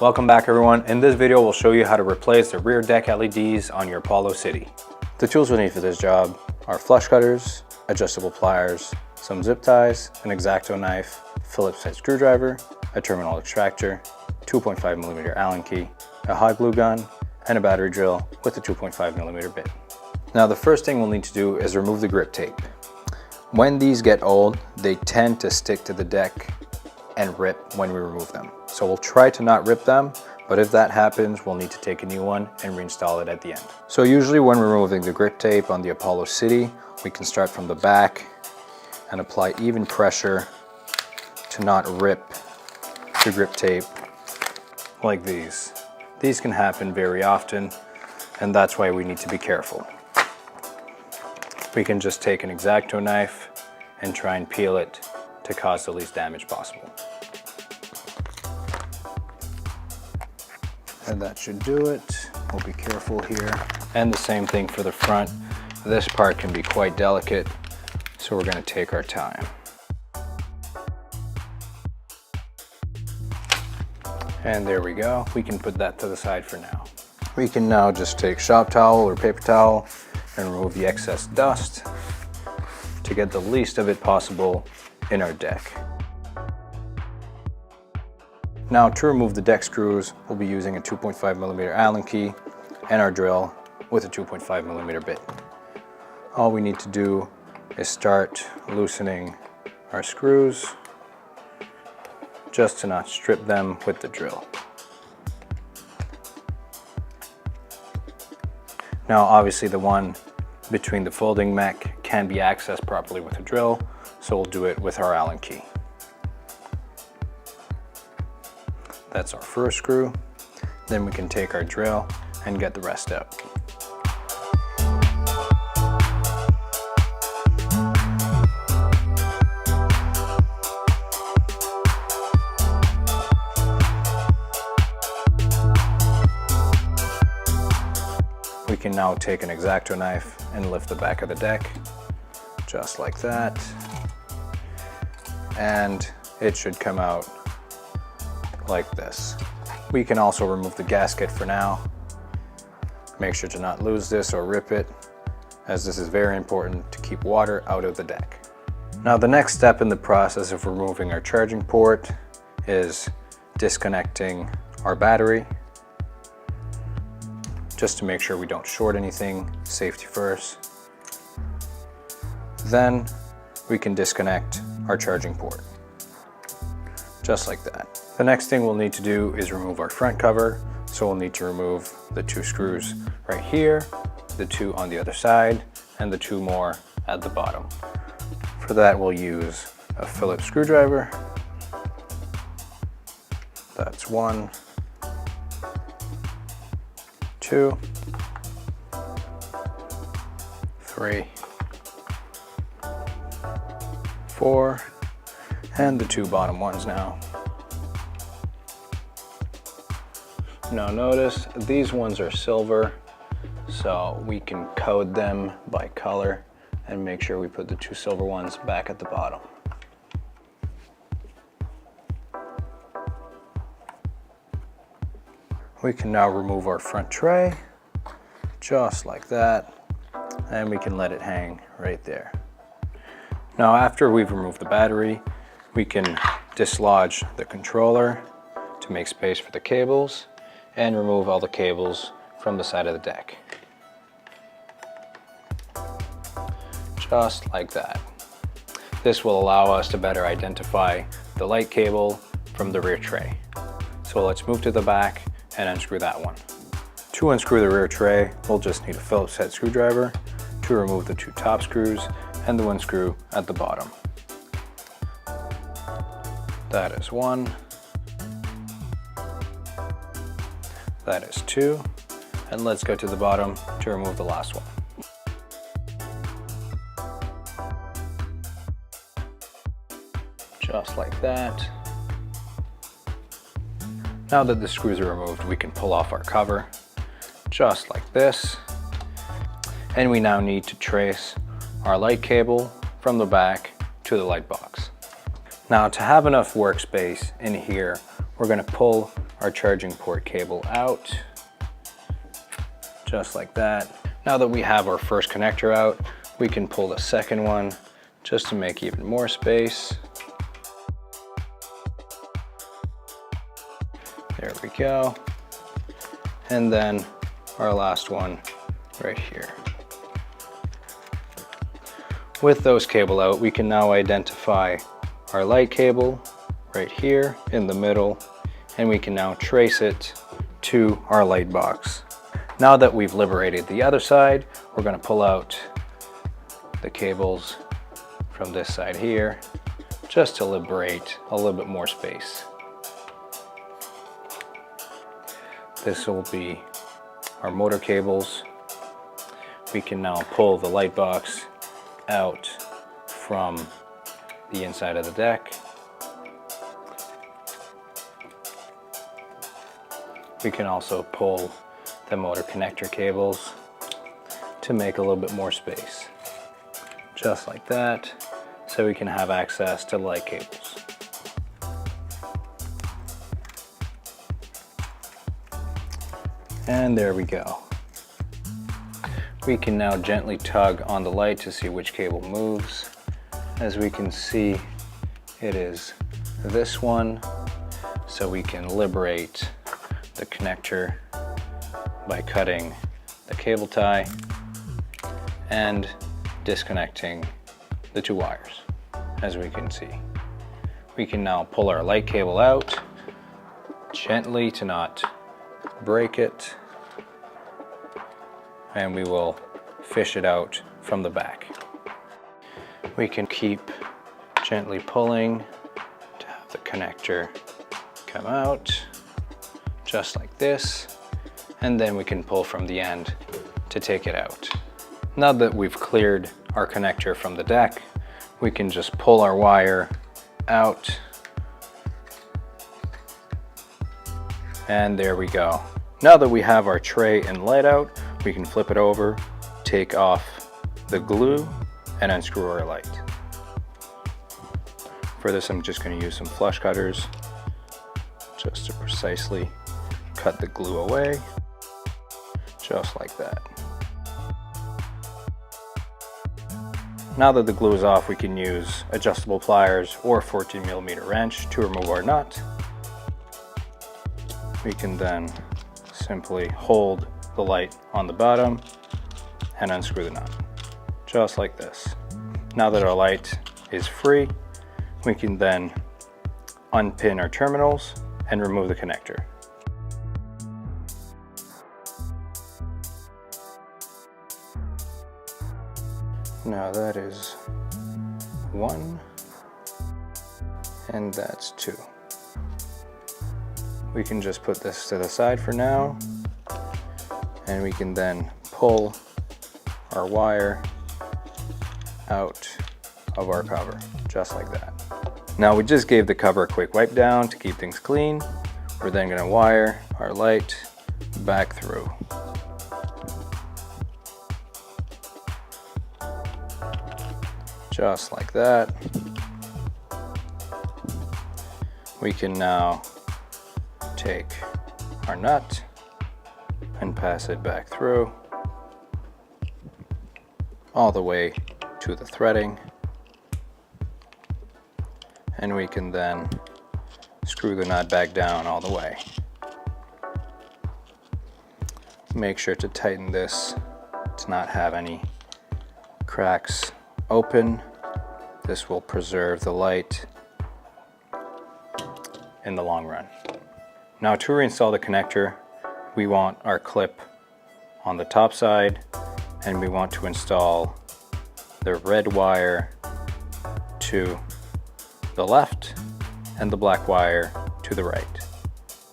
Welcome back everyone. In this video we'll show you how to replace the rear deck LEDs on your Apollo City. The tools we'll need for this job are flush cutters, adjustable pliers, some zip ties, an X-Acto knife, Phillips head screwdriver, a terminal extractor, 2.5mm Allen key, a hot glue gun, and a battery drill with a 2.5mm bit. Now the first thing we'll need to do is remove the grip tape. When these get old, they tend to stick to the deck and rip when we remove them. So we'll try to not rip them, but if that happens, we'll need to take a new one and reinstall it at the end. So usually when we're removing the grip tape on the Apollo City, we can start from the back and apply even pressure to not rip the grip tape like these. These can happen very often, and that's why we need to be careful. We can just take an X-Acto knife and try and peel it to cause the least damage possible. And that should do it. We'll be careful here. And the same thing for the front. This part can be quite delicate, so we're going to take our time. And there we go. We can put that to the side for now. We can now just take shop towel or paper towel and remove the excess dust to get the least of it possible in our deck. Now to remove the deck screws, we'll be using a 2.5mm Allen key and our drill with a 2.5mm bit. All we need to do is start loosening our screws just to not strip them with the drill. Now obviously the one between the folding mech can be accessed properly with a drill, so we'll do it with our Allen key. That's our first screw. Then we can take our drill and get the rest out. We can now take an X-Acto knife and lift the back of the deck, just like that. And it should come out like this. We can also remove the gasket for now. Make sure to not lose this or rip it, as this is very important to keep water out of the deck. Now the next step in the process of removing our charging port is disconnecting our battery, just to make sure we don't short anything, safety first. Then we can disconnect our charging port, just like that. The next thing we'll need to do is remove our front cover. So we'll need to remove the 2 screws right here, the 2 on the other side, and the 2 more at the bottom. For that we'll use a Phillips screwdriver. That's 1, 2, 3, 4, and the 2 bottom ones now. Now notice these ones are silver, so we can code them by color and make sure we put the 2 silver ones back at the bottom. We can now remove our front tray, just like that, and we can let it hang right there. Now after we've removed the battery, we can dislodge the controller to make space for the cables and remove all the cables from the side of the deck. Just like that. This will allow us to better identify the light cable from the rear tray. So let's move to the back and unscrew that one. To unscrew the rear tray, we'll just need a Phillips head screwdriver to remove the 2 top screws and the 1 screw at the bottom. That is 1. That is 2. And let's go to the bottom to remove the last one. Just like that. Now that the screws are removed, we can pull off our cover, just like this. And we now need to trace our light cable from the back to the light box. Now to have enough workspace in here, we're going to pull our charging port cable out, just like that. Now that we have our first connector out, we can pull the second one just to make even more space. There we go. And then our last one right here. With those cable out, we can now identify our light cable right here in the middle, and we can now trace it to our light box. Now that we've liberated the other side, we're going to pull out the cables from this side here just to liberate a little bit more space. This will be our motor cables. We can now pull the light box out from the inside of the deck. We can also pull the motor connector cables to make a little bit more space, just like that, so we can have access to light cables. And there we go. We can now gently tug on the light to see which cable moves. As we can see, it is this one, so we can liberate the connector by cutting the cable tie and disconnecting the two wires. As we can see, we can now pull our light cable out gently to not break it, and we will fish it out from the back. We can keep gently pulling to have the connector come out just like this, and then we can pull from the end to take it out. Now that we've cleared our connector from the deck, we can just pull our wire out, and there we go. Now that we have our tray and light out, we can flip it over, take off the glue, and unscrew our light. For this, I'm just going to use some flush cutters just to precisely cut the glue away, just like that. Now that the glue is off, we can use adjustable pliers or 14mm wrench to remove our nut. We can then simply hold the light on the bottom and unscrew the nut, just like this. Now that our light is free, we can then unpin our terminals and remove the connector. Now that is 1, and that's 2. We can just put this to the side for now, and we can then pull our wire out of our cover, just like that. Now we just gave the cover a quick wipe down to keep things clean. We're then going to wire our light back through. Just like that. We can now take our nut and pass it back through all the way to the threading, and we can then screw the nut back down all the way. Make sure to tighten this to not have any cracks open. This will preserve the light in the long run. Now to reinstall the connector, we want our clip on the top side, and we want to install the red wire to the left and the black wire to the right,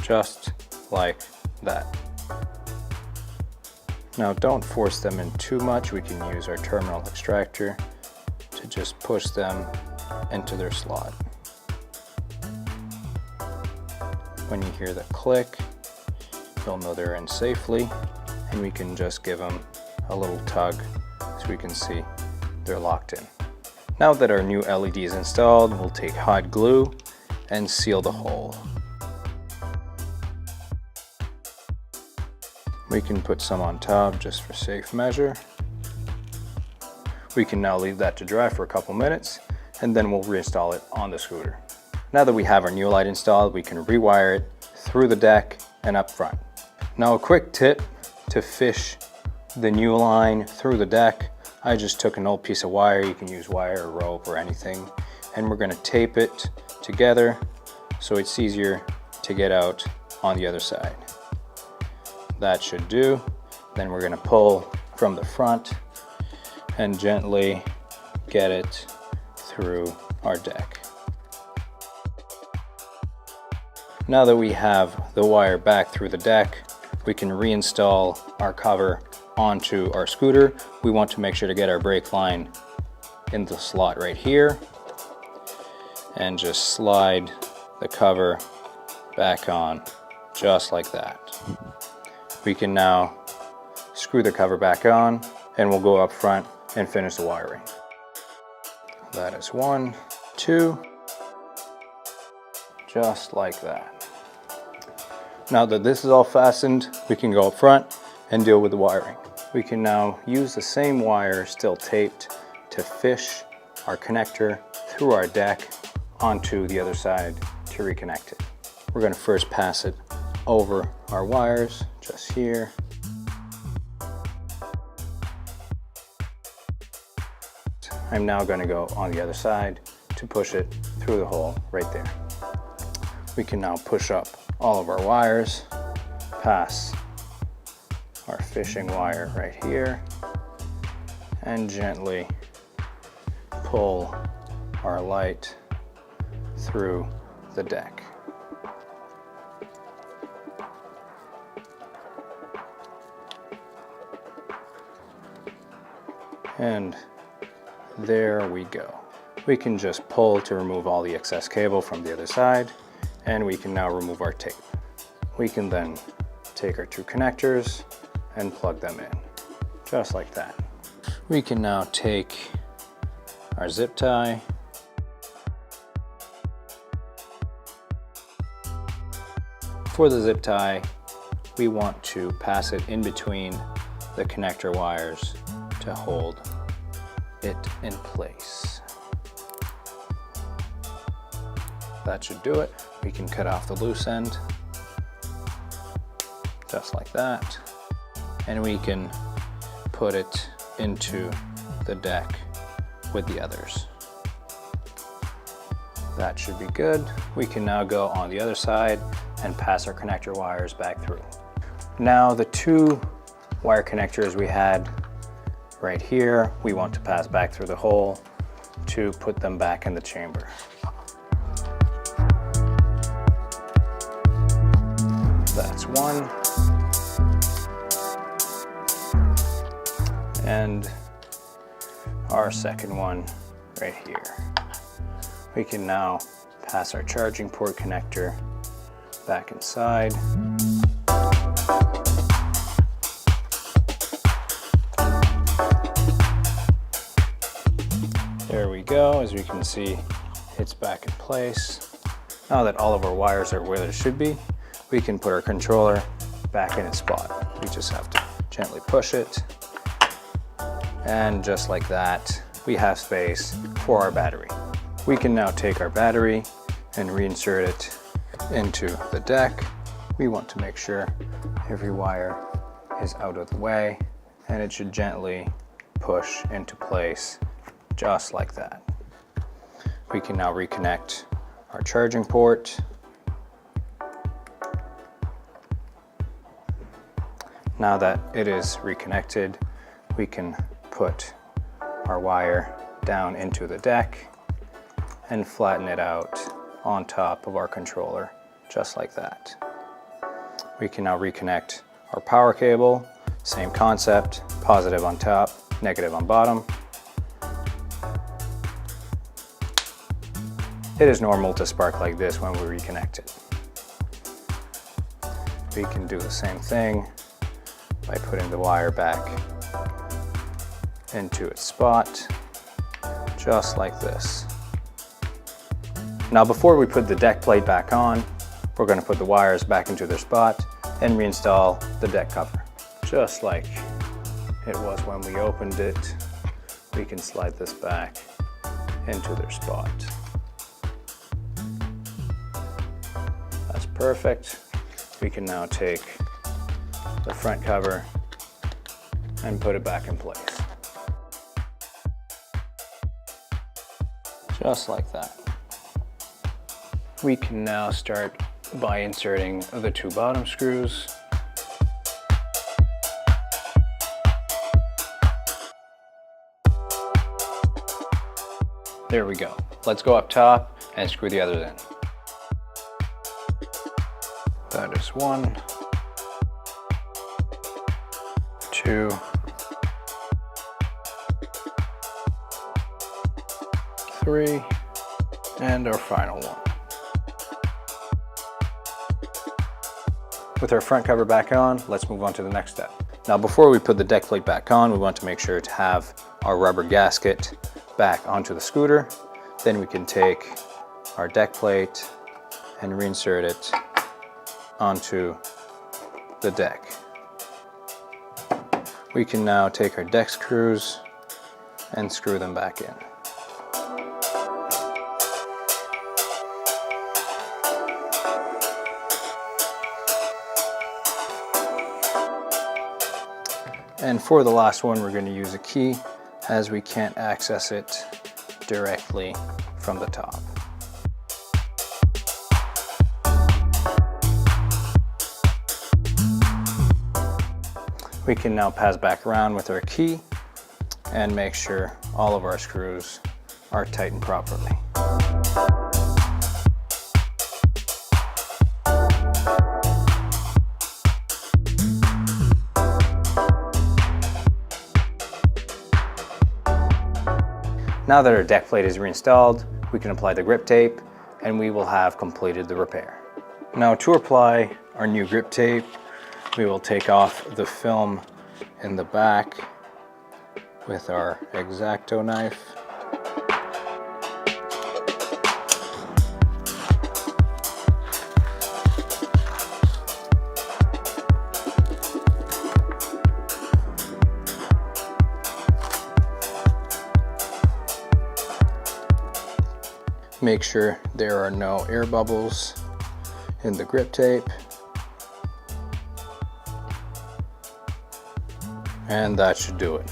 just like that. Now don't force them in too much. We can use our terminal extractor to just push them into their slot. When you hear the click, you'll know they're in safely, and we can just give them a little tug so we can see they're locked in. Now that our new LED is installed, we'll take hot glue and seal the hole. We can put some on top just for safe measure. We can now leave that to dry for a couple minutes, and then we'll reinstall it on the scooter. Now that we have our new light installed, we can rewire it through the deck and up front. Now a quick tip to fish the new line through the deck. I just took an old piece of wire, you can use wire or rope or anything, and we're gonna tape it together so it's easier to get out on the other side. That should do. Then we're gonna pull from the front and gently get it through our deck. Now that we have the wire back through the deck, we can reinstall our cover onto our scooter. We want to make sure to get our brake line in the slot right here and just slide the cover back on just like that. We can now screw the cover back on and we'll go up front and finish the wiring. That is 1, 2, just like that. Now that this is all fastened, we can go up front and deal with the wiring. We can now use the same wire still taped to fish our connector through our deck onto the other side to reconnect it. We're going to first pass it over our wires just here. I'm now going to go on the other side to push it through the hole right there. We can now push up all of our wires, pass our fishing wire right here, and gently pull our light through the deck. And there we go. We can just pull to remove all the excess cable from the other side, and we can now remove our tape. We can then take our 2 connectors and plug them in, just like that. We can now take our zip tie, for the zip tie, we want to pass it in between the connector wires to hold it in place. That should do it. We can cut off the loose end, just like that. And we can put it into the deck with the others. That should be good. We can now go on the other side and pass our connector wires back through. Now the 2 wire connectors we had right here, we want to pass back through the hole to put them back in the chamber. That's 1. And our second one right here. We can now pass our charging port connector back inside. There we go. As you can see, it's back in place. Now that all of our wires are where they should be, we can put our controller back in its spot. We just have to gently push it. And just like that, we have space for our battery. We can now take our battery and reinsert it into the deck. We want to make sure every wire is out of the way, and it should gently push into place just like that. We can now reconnect our charging port. Now that it is reconnected, we can put our wire down into the deck and flatten it out on top of our controller, just like that. We can now reconnect our power cable, same concept, positive on top, negative on bottom. It is normal to spark like this when we reconnect it. We can do the same thing by putting the wire back into its spot, just like this. Now before we put the deck plate back on, we're going to put the wires back into their spot and reinstall the deck cover. just like it was when we opened it. We can slide this back into their spot. That's perfect. We can now take the front cover and put it back in place. Just like that. We can now start by inserting the 2 bottom screws. There we go. Let's go up top and screw the others in. That is 1, 2, 3, and our final one. With our front cover back on, let's move on to the next step. Now before we put the deck plate back on, we want to make sure to have our rubber gasket back onto the scooter. Then we can take our deck plate and reinsert it onto the deck. We can now take our deck screws and screw them back in. And for the last one, we're going to use a key, as we can't access it directly from the top. We can now pass back around with our key and make sure all of our screws are tightened properly. Now that our deck plate is reinstalled, we can apply the grip tape and we will have completed the repair. Now to apply our new grip tape, we will take off the film in the back with our X-Acto knife. Make sure there are no air bubbles in the grip tape. And that should do it.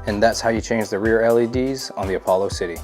And that's how you change the rear LEDs on the Apollo City.